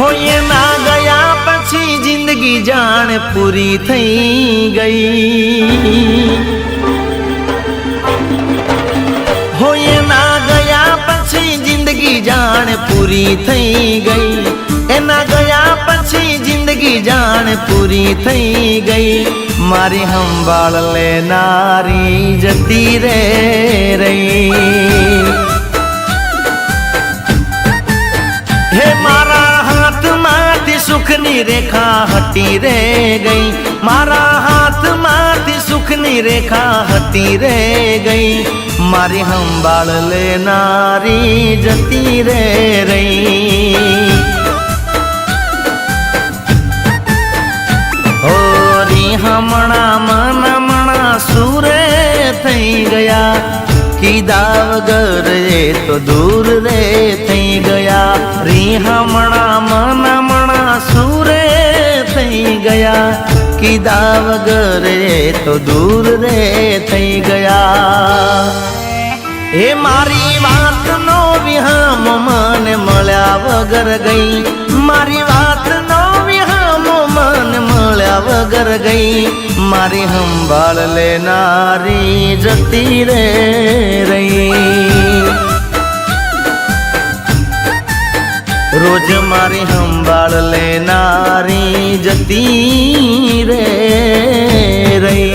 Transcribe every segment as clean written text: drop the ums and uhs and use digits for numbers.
હોય ના ગયા પછી જિંદગી જાણ પૂરી થઈ ગઈ। હોય ના ગયા પછી જિંદગી જાણ પૂરી થઈ ગઈ। એના ગયા પછી જિંદગી જાણ પૂરી થઈ ગઈ। મારી સંભાળ લેનારી જતી રે રહી। હે મારા હાથમાંથી સુખની રેખા હટી રે ગઈ। મારા હાથમાંથી સુખની રેખા હટી રે ગઈ। મારી સંભાળ લેનારી જતી રે રહી। હમણા સુરે થઈ ગયા। કીધા વગર એ તો દૂર રે થઈ ગયા। રી હમણા સુરે થઈ ગયા। કીધા વગર એ તો દૂર રે થઈ ગયા। એ મારી વાતનો વિહામ મને મળ્યા વગર ગઈ। મારી વાતનો વિહામ મને મળ્યા વગર ગઈ। મારી સંભાળ લેનારી જતી રે રહી। રોજ મારી સંભાળ લેનારી જતી રે રહી।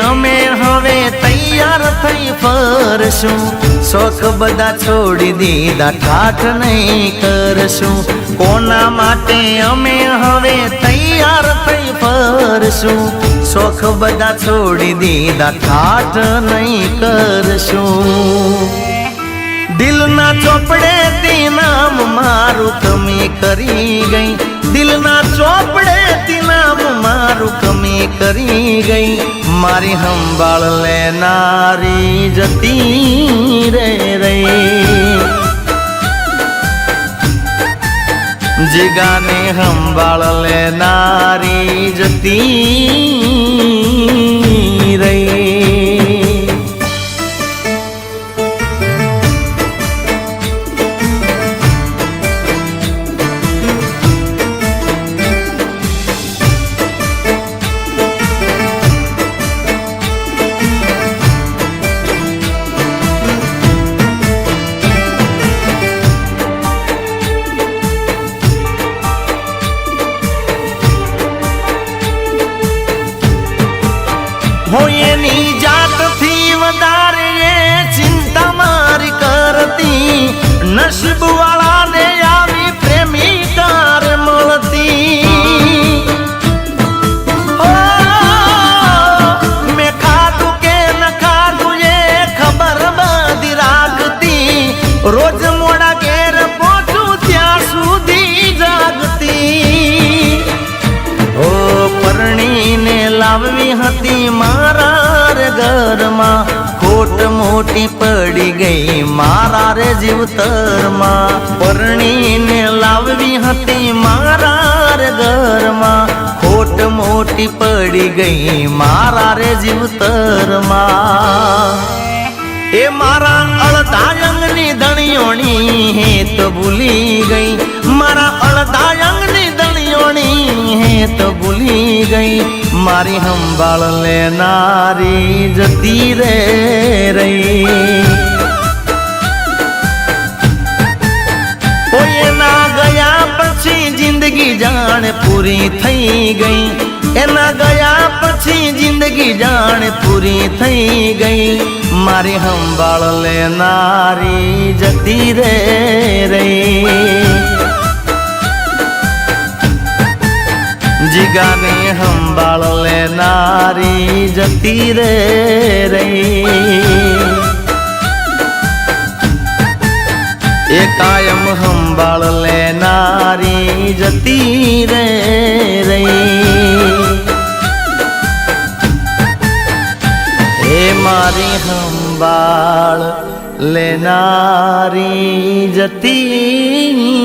અમે હવે તૈયાર થઈ ફરશું। શોખ બધા છોડી દીધા ઠાઠ નહીં કરશું। કોના માટે અમે હવે તૈયાર થઈ ફરશું। શોખ બધા છોડી દીધા ઠાઠ નહીં કરશું। દિલના ચોપડે થી નામ મારું કમી કરી ગઈ। દિલના ચોપડે થી નામ મારું કમી કરી ગઈ। મારી સંભાળ લેનારી જતી રે રહી। જીગાને સંભાળ લેનારી જતી રહી। હોય એની જાતથી વધારે એ ચિંતા મારી કરતી। નસીબ વાળાને આવી પ્રેમિકાર મળતી। મેં ખાધું કે ન ખાધું એ ખબર બધી રાખતી। રોજ મોડા ઘેર પહોંચું ત્યાં સુધી જાગતી। ઓ પરણીને લાવવી હતી મારા રે ઘરમાં। ખોટ મોટી પડી ગઈ મારા રે જીવતરમાં। પરણીને લાવવી હતી મારા રે ઘરમાં। ખોટ મોટી પડી ગઈ મારા રે જીવતરમાં। એ મારા અડધા અંગની ધણીઓણી હે તો ભૂલી ગઈ। મારા અડધા અંગની ધણીઓણી હે તો ભૂલી ગઈ। મારી સંભાળ લેનારી જતી રે રહી। કોઈ ના ગયા પછી જિંદગી જિંદગી જાણ પૂરી થઈ ગઈ એના ગયા પછી જિંદગી જાણ પૂરી થઈ ગઈ મારી સંભાળ લેનારી જતી રે રહી જીગાને સંભાળ લેનારી જતી રે રહી એ કાયમ સંભાળ લેનારી જતી રે રહી એ મારી સંભાળ લેનારી જતી